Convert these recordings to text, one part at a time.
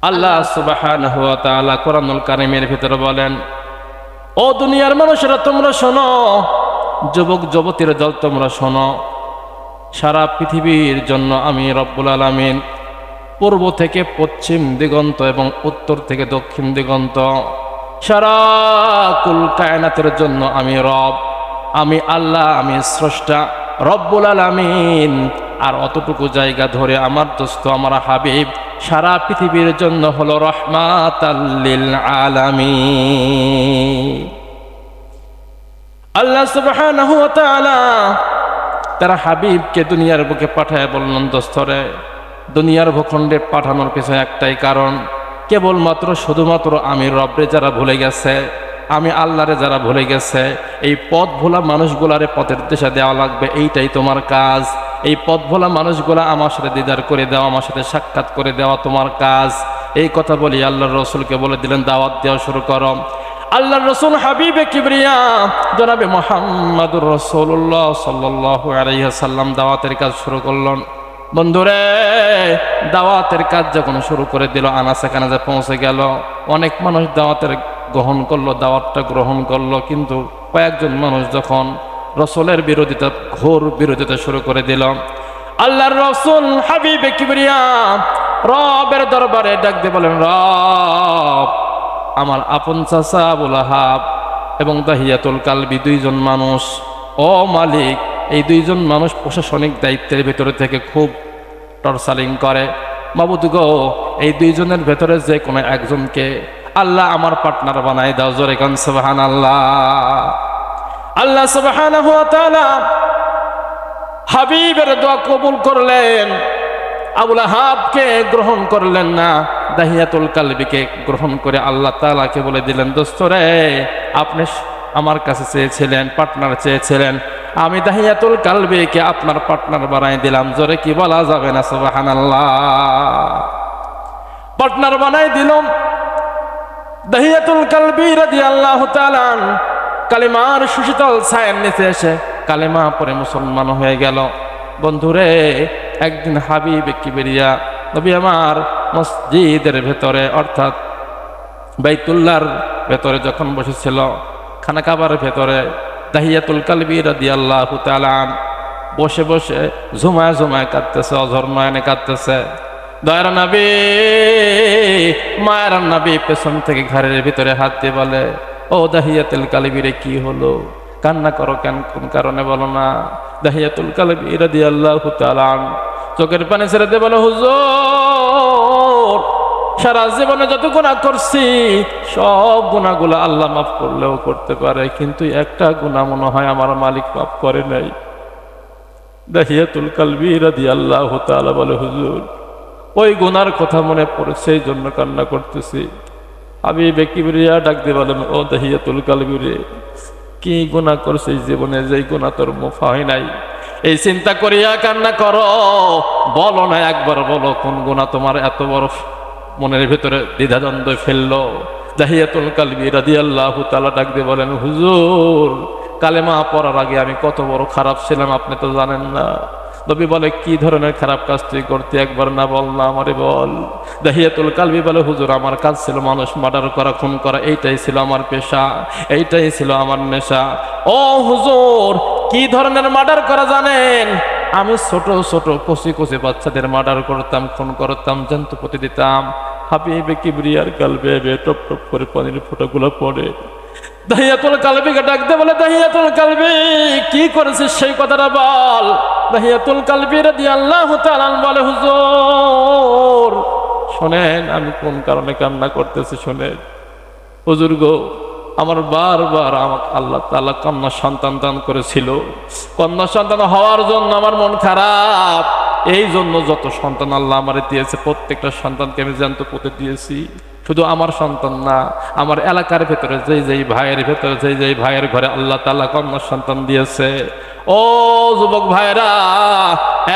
আল্লাহ সুবহানাহু ওয়া তাআলা কোরআনুল কারীমের ভিতরে বলেন, ও দুনিয়ার মানুষেরা তোমরা শোনো, যুবক যুবতীর দল তোমরা শোনো, সারা পৃথিবীর জন্য আমি রব্বুল আলামিন পূর্ব থেকে পশ্চিম দিগন্ত এবং উত্তর থেকে দক্ষিণ দিগন্ত, সারা কুল কায়নাতের জন্য আমি রব, আমি আল্লাহ, আমি স্রষ্টা রব্বুল আলামিন। আর অতটুকু জায়গা ধরে আমার দোস্ত আমার হাবিব সারা পৃথিবীর জন্য হলো রহমাতাল লিল আলামিন। আল্লাহ সুবহানাহু ওয়া তাআলা তার হাবিবকে দুনিয়ার বুকে পাঠায় বললেন, দোস্তরে দুনিয়ার ভূখণ্ডে পাঠানোর পিছনে একটাই কারণ, কেবলমাত্র শুধুমাত্র আমি রবরে যারা ভুলে গেছে, আমি আল্লাহরে যারা ভুলে গেছে, এই পথ ভোলা মানুষগুলারে পথের দিশা দেওয়া লাগবে, এইটাই তোমার কাজ। এই পথ ভোলা মানুষগুলা আমার সাথে দিদার করে দেওয়া, আমার সাথে সাক্ষাৎ করে দেওয়া তোমার কাজ। এই কথা বলি আল্লাহর রসুলকে বলে দিলেন, দাওয়াত দেওয়া শুরু করো। আল্লাহর রসুল হাবিবে কিবরিয়া জনাবে মুহাম্মদুর রাসূলুল্লাহ সাল্লাল্লাহু আলাইহি ওয়াসাল্লাম দাওয়াতের কাজ শুরু করলেন। বন্ধুরে, দাওয়াতের কাজ যখন শুরু করে দিল, আনাচে কানাচে পৌঁছে গেল, অনেক মানুষ দাওয়াতের গ্রহণ করলো, দাওয়াতটা গ্রহণ করলো, কিন্তু কয়েকজন মানুষ যখন রসুলের বিরোধিতা, ঘোর বিরোধিতা শুরু করে দিল, আল্লাহর রসুল হাবিবে কিবরিয়া রবের দরবারে ডাক দিয়ে বলেন, রব, আমার আপন চাচা আবু লাহাব এবং দাহিয়াতুল কালবি দুইজন মানুষ, ও মালিক, এই দুইজন মানুষ প্রশাসনিক দায়িত্বের ভেতরে থেকে খুব টর্চারিং করে। মাবুদ গো, এই দুইজনের ভেতরে যে কোনো একজনকে আল্লাহ আমার পার্টনার বানাই দাও। জোরে কান সুবহানাল্লাহ। আল্লাহ সুবহানাহু ওয়া তাআলা হাবিবের দোয়া কবুল করলেন, আবু লাহাবকে গ্রহণ করলেন না, দাহিয়াতুল কালবিকে গ্রহণ করে আল্লাহ তাআলাকে বলে দিলেন, দোস্তরে আপনি আমার কাছে চেয়েছিলেন, পার্টনার চেয়েছিলেন, আমি দাহিয়াতুল কালবিকে আপনার পার্টনার বানাই দিলাম। জোরে কি বলা যাবে না সুবহানাল্লাহ। পার্টনার বানাই দিলাম। দাহিয়াতুল কালবি রাদিয়াল্লাহু তাআলা কালিমার সুশীতল ছায়ার নিচে এসে কালেমা পরে মুসলমান হয়ে গেল। বন্ধুরে, একদিন হাবিবে কিবরিয়া নবী আমার মসজিদের ভেতরে, অর্থাৎ বাইতুল্লাহর ভেতরে যখন বসেছিল, খানা কাবার ভেতরে, দাহিয়াতুল কালবি রাদিয়াল্লাহু তাআলা বসে বসে ঝুমায় ঝুমায় কাঁদতেছে, অঝর নয়নে কাঁদতেছে। দয়ার নবী, মায়ের নবী পেছন থেকে ঘরের ভিতরে হাত দিয়ে বলে, ও দাহিয়াতুল কালবি রে, কি হলো, কান্না করো কেন, কোন কারণে বলো না। দাহিয়াতুল কালবি রাদিয়াল্লাহু তাআলা চোখের পানি ছেড়ে দিয়ে বলে, হুজুর, সারা জীবনে যত গুনাহ করছি সব গুনাহগুলো আল্লাহ মাফ করলেও করতে পারে, কিন্তু একটা গুনাহ মনে হয় আমার মালিক মাফ করে নাই। দাহিয়াতুল কালবি রাদিয়াল্লাহু তাআলা বলে, হুজুর, ওই গুনার কথা মনে পড়ে, সেই জন্য কান্না করতেছি। হাবিবে কিবরিয়া ডাক দিয়ে বলেন, ও দাহিয়াতুল কালবি রে, কি গুনাহ করছিস জীবনে, যেই গুনাহ তোর মাফ হয় নাই? এই চিন্তা করিয়া কান্না করো, বলো না, একবার বলো কোন গুনাহ তোমার এত বড় মনের ভিতরে দ্বিধাদ্বন্দ্ব ফেললো? দাহিয়াতুল কালবি রাদিয়াল্লাহু তাআলা ডাক দিয়ে বলেন, হুজুর, কালেমা পড়ার আগে আমি কত বড় খারাপ ছিলাম আপনি তো জানেন না। নবী বলে, কি ধরনের খারাপ কাজ তুই করতে, একবার না বল না, আমারে বল। দাহিয়াতুল কালবি বলে, হুজুর, আমার কাজ ছিল মানুষ মার্ডার করা, খুন করা, এইটাই ছিল আমার পেশা, এইটাই ছিল আমার নেশা। ও হুজুর, কি ধরনের মার্ডার করা জানেন? আমি ছোট ছোট কচি কচি বাচ্চাদের মার্ডার করতাম, খুন করতাম, জন্তুপতি দিতাম। হাবিবে কিবরিয়ার কালবে টপ টপ করে পানির ফোঁটাগুলো পড়ে। দাহিয়াতুল কালবিকে ডাক দে বলে, দাহিয়াতুল কালবি, কি করেছিস সেই কথাটা বল। দাহিয়াতুল কালবি রাদিয়াল্লাহু তাআলা বলে, হুজুর শোনেন, আমি কোন কারণে কান্না করতেছি শোনেন। হুজুর গো, আমার বারবার আমাকে আল্লাহ তাআলা কন্যা সন্তান দান করেছিল, কন্যা সন্তান হওয়ার জন্য আমার মন খারাপ। এই জন্য যত সন্তান আল্লাহ আমারে দিয়েছে, প্রত্যেকটা সন্তানকে আমি জ্যান্ত পুঁতে দিয়েছি। শুধু আমার সন্তান না, আমার এলাকার ভেতরে যেই ভাইয়ের ভেতরে যেই ভাইয়ের ঘরে আল্লাহ তাআলা কন্যা সন্তান দিয়েছে, ও যুবক ভাইরা,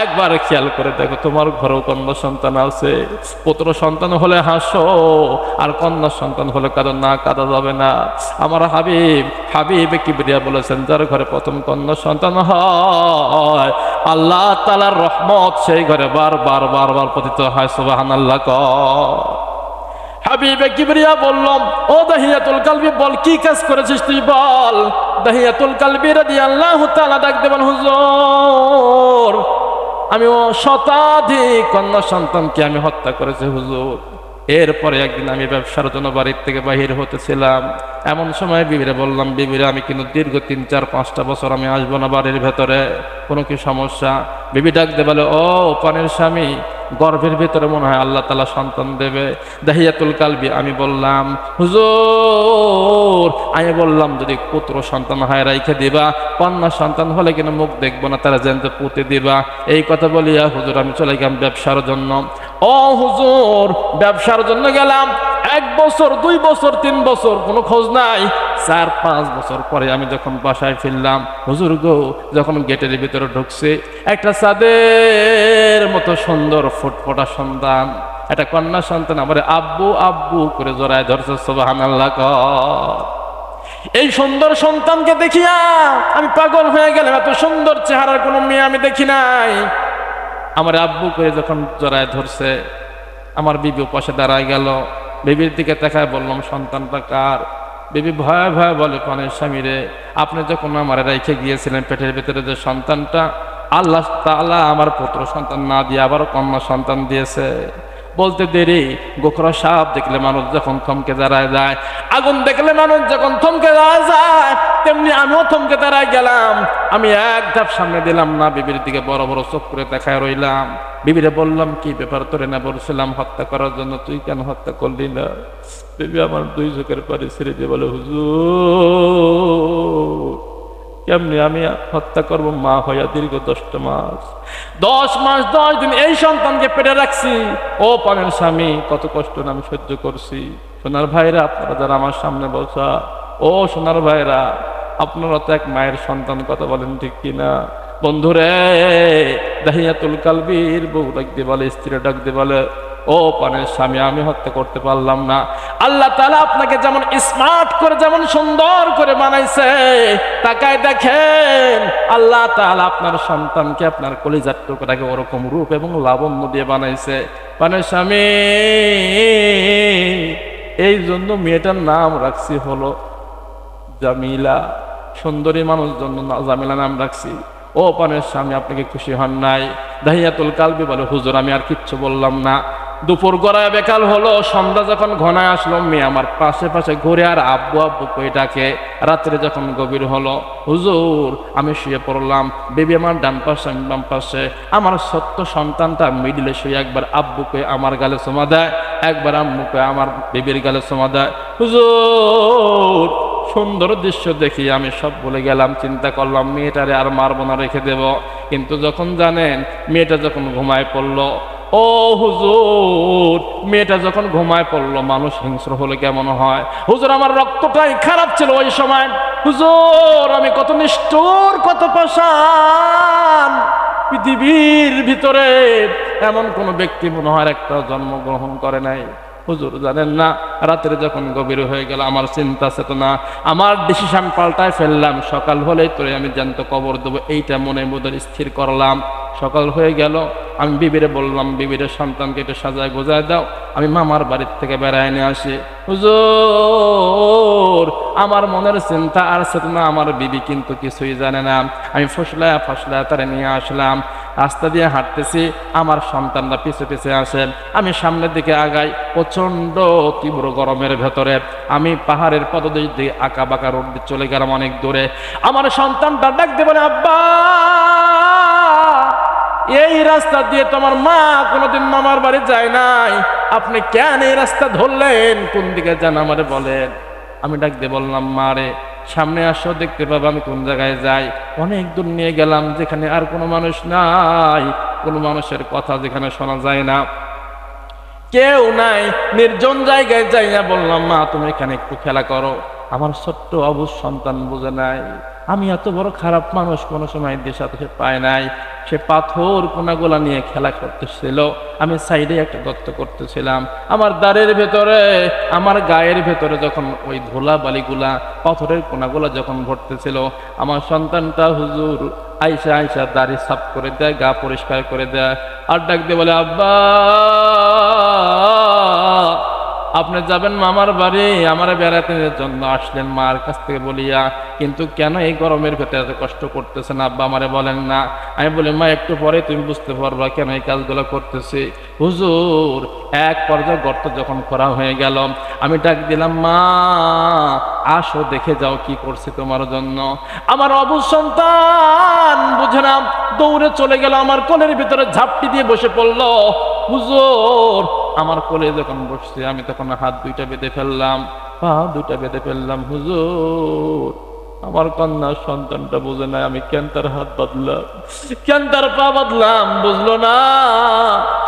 একবার খেয়াল করে দেখো, তোমার ঘরেও কন্যা সন্তান আছে। পুত্র সন্তান হলে হাসো, আর কন্যা সন্তান হলে কাঁদো না, কাঁদা যাবে না। আমার হাবিবে কিবরিয়া বলেছেন, যার ঘরে প্রথম কন্যা সন্তান হয়, আল্লাহ তাআলার রহমত সেই ঘরে বারবার বারবার পতিত হয়। সুবহানাল্লাহ। হাবিবে কিবরিয়া বললাম, ও দাহিয়াতুল কালবি বল, কি কাজ করেছিস তুই বল। দাহিয়াতুল কালবি রাদিয়াল্লাহু তাআলা ডাক দেবেন, হুজুর আমি ও শতাধিক কন্যা সন্তানকে আমি হত্যা করেছি হুজুর। এরপরে একদিন আমি ব্যবসার জন্য বাড়ির থেকে বাহির হতেছিলাম, এমন সময় বিবিরে বললাম, বিবিরে আমি কিন্তু দীর্ঘ 3, 4, 5টা বছর আমি আসবো না বাড়ির ভেতরে, কোনো কি সমস্যা? বিবি ডাক দে বলে, ও পানের স্বামী, গর্ভের ভেতরে মনে হয় আল্লাহ তাআলা সন্তান দেবে। দাহিয়াতুল কালবি আমি বললাম, হুজুর আমি বললাম যদি পুত্র সন্তান হয় রাইখে দিবা, কন্যা সন্তান হলে কিনা মুখ দেখবো না, তারা জানতে পুঁতে দিবা। এই কথা বলিয়া হুজুর আমি চলে গেলাম ব্যবসার জন্য। ও হুজুর ব্যবসার জন্য গেলাম, 1 বছর 2 বছর 3 বছর কোনো খোঁজ নাই। 4-5 বছর পরে আমি যখন বাসায় ফিরলাম, হুজুর গো যখন গেটের ভিতরে ঢুকছে, একটা চাঁদের মতো সুন্দর ফুটফোটা সন্তান, একটা কন্যা সন্তান আমার আব্বু আব্বু করে জড়ায় ধরছে। সুবহানাল্লাহ। এই সুন্দর সন্তানকে দেখিয়া আমি পাগল হয়ে গেলাম, এত সুন্দর চেহারার কোনো মেয়ে আমি দেখি নাই। আমার আব্বু করে যখন জড়ায় ধরছে, আমার বিবি পাশে দাঁড়ায় গেল, বিবির দিকে তাকায় বললাম, সন্তানটা কার? বিবি ভয়ে ভয়ে বলে, পানের স্বামী রে, আপনি যখন আমার রেখে গিয়েছিলেন পেটের ভিতরে যে সন্তানটা, আল্লাহ তাআলা আমার পুত্র সন্তান না দিয়ে আবারও কন্যা সন্তান দিয়েছে। বলতে দেরি, গোখরা সাপ দেখলে মানুষ যখন থমকে দাঁড়ায় যায়, আগুন দেখলে মানুষ যখন থমকে দাঁড়ায় যায়, তেমনি আমিও থমকে দাঁড়ায় গেলাম। আমি এক ধাপ সামনে দিলাম না, বিবির দিকে বড় বড় চোখ করে দেখায় রইলাম। বিবিরে বললাম, কি ব্যাপার, তোরে না বলছিলাম হত্যা করার জন্য, তুই কেন হত্যা করলি না? বিবি আমার 2 চোখের পানি ছেড়ে দিয়ে বলে, হুজুর কেমনি আমি হত্যা করব? মা হইয়া দীর্ঘ 10 মাস 10 দিন এই সন্তানকে পেটে রাখছি। ও পানের স্বামী, কত কষ্ট না আমি সহ্য করছি। সোনার ভাইরা আপনারা যারা আমার সামনে বসা, ও সোনার ভাইরা, আপনারা তো এক মায়ের সন্তান, কথা বলেন ঠিক কিনা? বন্ধুরে, দাহিয়াতুল কালবির বউ ডাক দিয়ে বলে, স্ত্রী ডাক দিয়ে বলে, ও পানের স্বামী আমি হত্যা করতে পারলাম না। আল্লাহ তাআলা আপনাকে যেমন স্মার্ট করে, যেমন সুন্দর করে বানাইছে, তাকায় দেখেন আল্লাহ তাআলা আপনার সন্তানকে, আপনার কলিজার টুকরাকে ওরকম রূপ এবং লাবণ্য দিয়ে বানাইছে। পানের স্বামী, এই জন্য মেয়েটার নাম রাখছি হলো জামিলা, সুন্দরী মানুষ জন্য জামিলা নাম রাখছি। ও পানের স্বামী, আপনি কি খুশি হন নাই? দাহিয়াতুল কালবি বলে, হুজুর আমি আর কিচ্ছু বললাম না। দুপুর গড়ায় বেকাল হলো, সন্ধ্যা যখন ঘনায় আসলো, মেয়ে আমার পাশে পাশে ঘুরে আর আব্বু আব্বু কই ডাকে। রাত্রে যখন গভীর হলো, হুজুর আমি শুয়ে পড়লাম, বেবি আমার ডান পাশে, আমি বাম পাশে। আমার ছোট্ট সন্তানটা মিডিলে শুয়ে একবার আব্বু কই আমার গালে চুমা দেয়, একবার আম্মু কই আমার বেবির গালে চুমা দেয়। হুজুর সুন্দর দৃশ্য দেখি আমি সব বলে গেলাম, চিন্তা করলাম মেয়েটারে আর মারবো না, রেখে দেব। কিন্তু যখন জানেন মেয়েটা যখন ঘুমায় পড়লো, ও হুজুর মেয়েটা যখন ঘুমায় পড়লো, মানুষ হিংস্র হলে কেমন হয়? হুজুর আমার রক্তটাই খারাপ ছিল ওই সময়। হুজুর আমি কত নিষ্ঠুর, কত পাষাণ। পৃথিবীর ভিতরে এমন কোন ব্যক্তি মনে হয় একটা জন্মগ্রহণ করে নাই। হুজুর জানেন না, রাত্রে যখন গভীর হয়ে গেল, আমার চিন্তা চেতনা, আমার ডিসিশন পাল্টায় ফেললাম, সকাল হলেই তোরে আমি জ্যান্ত কবর দেবো, এইটা মনে মধ্যে স্থির করলাম। সকাল হয়ে গেল, আমি বিবিরে বললাম, বিবিরে সন্তানকে একটু সাজায় গোজায় দাও, আমি মামার বাড়ির থেকে বেড়ায় নিয়ে আসি। হুজুর আমার মনের চিন্তা আর চেতনা আমার বিবি কিন্তু কিছুই জানে না। আমি ফসলায় ফসলায় তারে নিয়ে আসলাম, রাস্তা দিয়ে হাঁটতেছি, আমার সন্তানরা পিছে পিছে আসে, আমি সামনের দিকে আগাই। প্রচন্ড তীব্র গরমের ভেতরে আমি পাহাড়ের পদদেশ দিয়ে আঁকা বাঁকা রোড দিয়ে চলে গেলাম অনেক দূরে। আমার সন্তানটা ডাক দিয়ে বলে, আব্বা এই রাস্তা দিয়ে তোমার মা কোনোদিন মামার বাড়ি যায় নাই, আপনি কেন এই রাস্তা ধরলেন? কোন দিকে যান আমারে বলেন। আমি ডাক দিয়ে বললাম, মা রে সামনে আসো, দেখতে পাবো আমি কোন জায়গায় যাই। অনেক দূর নিয়ে গেলাম, যেখানে আর কোনো মানুষ নাই, কোনো মানুষের কথা যেখানে শোনা যায় না, কেউ নাই, নির্জন জায়গায় যাইয়া বললাম, মা তুমি এখানে একটু খেলা করো। আমার ছোট্ট অবুঝ সন্তান বুঝে নাই আমি এত বড় খারাপ মানুষ কোনো সময় দিশা তো পায় নাই। সে পাথর কোনাগুলা নিয়ে খেলা করতেছিল, আমি সাইডে একটা গর্ত করতেছিলাম। আমার দাঁড়ের ভেতরে, আমার গায়ের ভেতরে যখন ওই ধুলা বালিগুলা, পাথরের কোনাগুলা যখন ভরতেছিল, আমার সন্তানটা হুজুর আইসা আইসা দাড়ি সাফ করে দেয়, গা পরিষ্কার করে দেয়, আর ডাক দিয়ে বলে, আব্বা আপনি যাবেন মামার বাড়ি, আমার বেড়াতে জন্য আসলেন মার কাছ থেকে বলিয়া, কিন্তু কেন এই গরমের ভেতরে এত কষ্ট করতেছেন আব্বা আমারে বলেন না। আমি বলি মা একটু পরে তুমি বুঝতে পারবা কেন এই কাজগুলো করতেছি। হুজুর এক পর্যায়ে গর্ত যখন করা হয়ে গেল, আমি ডাক দিলাম মা আসো দেখে যাও কি করছি তোমার জন্য। আমার অবুঝ সন্তান বুঝে না, দৌড়ে চলে গেল, আমার কোলের ভিতরে ঝাপটি দিয়ে বসে পড়ল। হুজুর আমার কোলে যখন বসছে আমি তখন হাত দুইটা বেঁধে ফেললাম, পা দুইটা বেঁধে ফেললাম। হুজুর আমার কন্যা সন্তানটা বুঝে না আমি কেন তার হাত বাঁধলাম, কেন তার পা বাঁধলাম, বুঝলো না।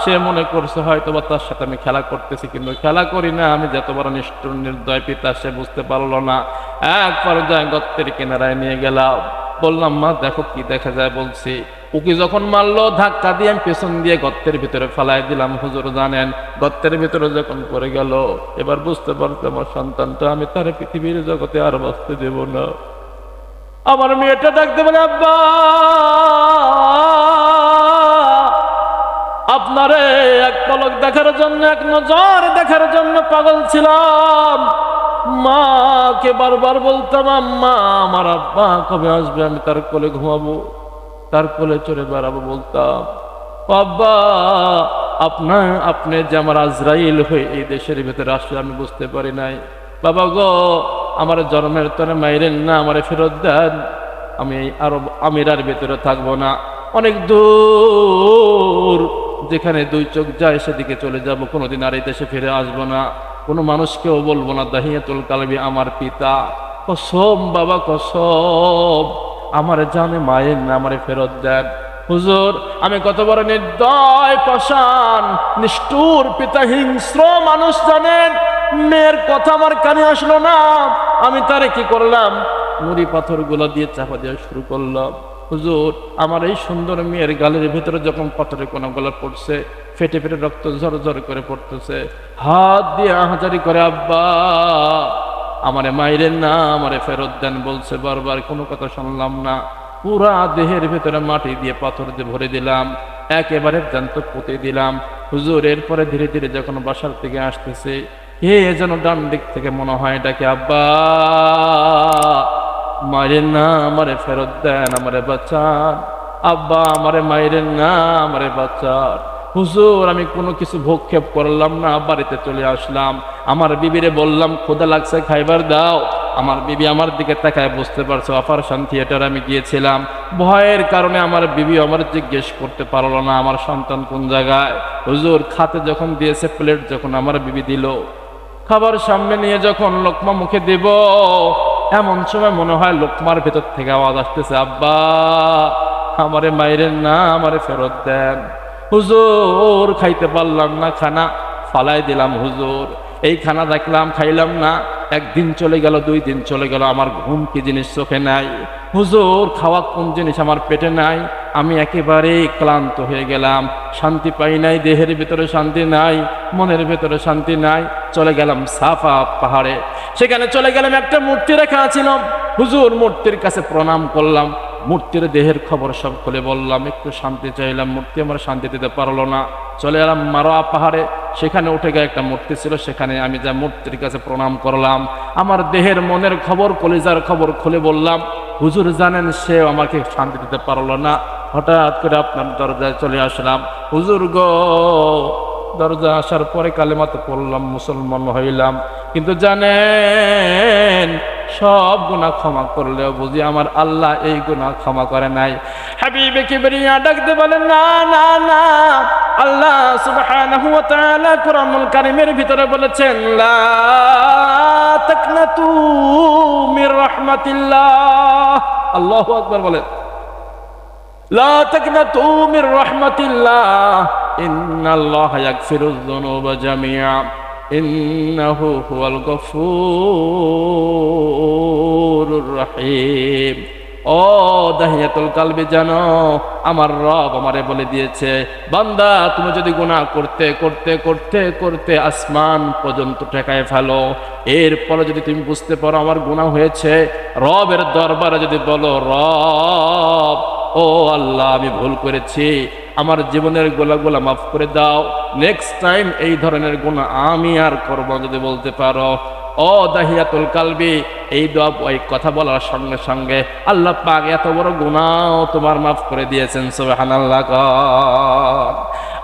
সে মনে করছে হয়তো বা তার সাথে আমি খেলা করতেছি, কিন্তু খেলা করি না। আমি যত বড় নিষ্ঠুর নির্দয় পিতা সে বুঝতে পারলো না। এক পর্যায়ে গর্তের কিনারায় নিয়ে গেলাম, বললাম মা দেখো কি দেখা যায়। বলছি উকি যখন মারলো ধাক্কা দিয়ে আমি পেছন দিয়ে গর্তের ভিতরে ফেলাই দিলাম। হুজুর জানেন গর্তের ভিতরে যখন পড়ে গেল এবার বুঝতে পারতো আমার সন্তানটা আমি তার পৃথিবীর জগতে আর বাঁচতে দেব না। আমার মেয়েটা ডাকতে বলে আব্বা আপনারে এক পলক দেখার জন্য, এক নজর দেখার জন্য পাগল ছিলাম। মাকে বারবার বলতাম আম্মা আমার আব্বা কবে আসবে, আমি তার কোলে ঘুমাবো, তার কোলে চড়ে বেড়াবো। বলতাম আব্বা আপনি যে আমার আজরাইল হয়ে এই দেশের ভেতরে আসলে আমি বুঝতে পারি নাই। বাবা গো আমার জন্মের তরে মাইরেন না, আমারে ফেরত দেন, আমি আরব আমিরার ভেতরে থাকবো না, অনেক দূর যেখানে দুই চোখ যায় সেদিকে চলে যাব, কোনোদিন আর এই দেশে ফিরে আসবো না, কোনো মানুষকেও বলবো না দাহিয়াতুল কালবি আমার পিতা। কসম বাবা কসম, আমার জানে মায়ের না, আমারে ফেরত দেন। হুজুর আমি কত বড় নির্দয় পাষাণ নিষ্ঠুর পিতা, হিংস্র মানুষ জানেন। মেয়ের কথা আমার কানে আসলো না, আমি তারে কি করলাম, নুড়ি পাথরগুলো দিয়ে চাপা দেওয়া শুরু করলাম। হুজুর আমার এই সুন্দর মেয়ের গালের ভিতরে যখন পাথরের কোনাগুলো পড়ছে, ফেটে ফেটে রক্ত ঝরঝর করে পড়তেছে, হাত দিয়ে আহাজারি করে আব্বা আমারে মাইরেন না, আমারে ফেরত দেন বলছে বারবার, কোনো কথা শুনলাম না। পুরা দেহের ভেতরে মাটি দিয়ে পাথর দিয়ে ভরে দিলাম, একেবারে জ্যান্ত পুঁতে দিলাম। হুজুর এরপরে ধীরে ধীরে যখন বাসার থেকে আসতেছে, হে যেন ডান দিক থেকে মনে হয় ডাকে আব্বা মাইরেন না, আমারে ফেরত দেন, আমারে বাঁচান, আব্বা আমারে মাইরেন না, আমারে বাঁচান। হুজুর আমি কোনো কিছু ভক্ষেপ করলাম না, বাড়িতে চলে আসলাম। আমার বিবিরে বললাম ক্ষুধা লাগছে খাইবার দাও। আমার বিবি আমার দিকে তাকায়, বুঝতে পারছো অপারেশন থিয়েটার আমি গিয়েছিলাম, ভয়ের কারণে আমার বিবি আমার জিজ্ঞেস করতে পারলো না আমার সন্তান কোন জায়গায়। হুজুর খাতে যখন দিয়েছে প্লেট যখন আমার বিবি দিল, খাবার সামনে নিয়ে যখন লোকমা মুখে দেব, এমন সময় মনে হয় লোকমার ভেতর থেকে আওয়াজ আসতেছে আব্বা আমারে মাইরেন না, আমারে ফেরত দেন। হুজুর খাইতে পারলাম না, খানা ফালাই দিলাম। হুজুর এই খানা দেখলাম খাইলাম না, একদিন চলে গেল, 2 দিন চলে গেল, আমার ঘুম কি জিনিস চোখে নাই। হুজুর খাওয়া কোন জিনিস আমার পেটে নাই। আমি একেবারে ক্লান্ত হয়ে গেলাম, শান্তি পাই নাই, দেহের ভিতরে শান্তি নাই, মনের ভিতরে শান্তি নাই। চলে গেলাম সাফা পাহাড়ে, সেখানে চলে গেলাম, একটা মূর্তি রাখা ছিল। হুজুর মূর্তির কাছে প্রণাম করলাম, মূর্তির দেহের খবর সব খুলে বললাম, একটু শান্তি চাইলাম, মূর্তি আমার শান্তি দিতে পারলো না। চলে এলাম মারোয়া পাহাড়ে, সেখানে উঠে গিয়ে একটা মূর্তি ছিল, সেখানে আমি যা মূর্তির কাছে প্রণাম করলাম, আমার দেহের মনের খবর কলিজার খবর খুলে বললাম। হুজুর জানেন সেও আমাকে শান্তি দিতে পারলো না। হঠাৎ করে আপনার দরজায় চলে আসলাম। হুজুর গো দরজা আসার পরে কালেমা তো পড়লাম, মুসলমান হইলাম, কিন্তু জানেন সব গুনাহ ক্ষমা করলেও বুঝি আমার আল্লাহ এই গুনাহ ক্ষমা করে নাই। হাবিবে কিবরিয়া ডাকতে বলেন না না না, আল্লাহ সুবহানাহু ওয়া তাআলা কুরআনুল কারীমের ভিতরে বলেছেন লা তাকনাতু মির রাহমাতিল্লাহ। আল্লাহু আকবার বলেন, লা তাকনাতু মির রাহমাতিল্লাহ ইন্নাল্লাহা ইয়াগফিরুয যুনুবা জামিআ ইন্নাহু হুয়াল গফুরুর রহিম। ও দাহিয়াতুল কালবি জানো আমার রব আমারে বলে দিয়েছে, বান্দা তুমি যদি গুনাহ করতে করতে করতে করতে আসমান পর্যন্ত ঠেকায় ফেলো, এরপরে যদি তুমি বুঝতে পারো আমার গুনাহ হয়েছে, রবের দরবারে যদি বলো রব ও আল্লাহ আমি ভুল করেছি, আমার জীবনের গুনাহগুলো মাফ করে দাও, নেক্সট টাইম এই ধরনের গুনাহ আমি আর করব না যদি বলতে পারো। ও দাহিয়াতুল কালবি, এই দোয়া ওই কথা বলার সঙ্গে সঙ্গে আল্লাহ পাক এত বড় গুনাহ তোমার মাফ করে দিয়েছেন, সুবহানাল্লাহ।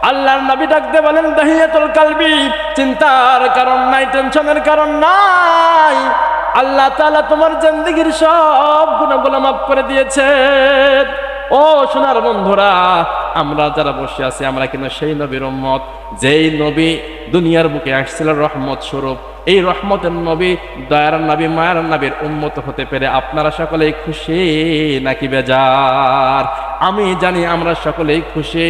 আল্লাহর নবী ডাকতে বলেন, দাহিয়াতুল কালবি, চিন্তার কারণ নাই, টেনশনের কারণ নাই, আল্লাহ তাআলা তোমার জিন্দেগীর সব গুনাহগুলো মাফ করে দিয়েছেন। ও সোনার বন্ধুরা, আমরা যারা বসে আছি আমরা কিন্তু সেই নবীর উম্মত, যেই নবী দুনিয়ার বুকে আসছিল রহমত স্বরূপ। এই রহমতের নবী, দয়ার নবী, মায়ের নবীর উম্মত হতে পেরে আপনারা সকলেই খুশি নাকি বেজার? আমি জানি আমরা সকলেই খুশি।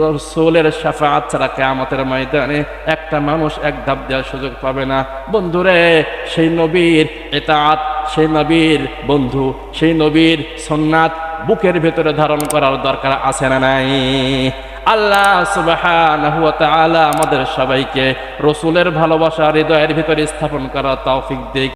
রাসূলের শাফাআত ছাড়া কিয়ামতের ময়দানে একটা মানুষ এক ধাপ দেওয়ার সুযোগ পাবে না। বন্ধুরে, সেই নবীর ইতাআত, সেই নবীর বন্ধু, সেই নবীর সুন্নাত বুকের ভেতরে ধারণ করার দরকার আছে না নাই? আল্লাহ সুবহানাহু ওয়া তাআলা আমাদের সবাইকে রাসূলের ভালোবাসা হৃদয়ের ভিতরে স্থাপন করার তৌফিক দিক।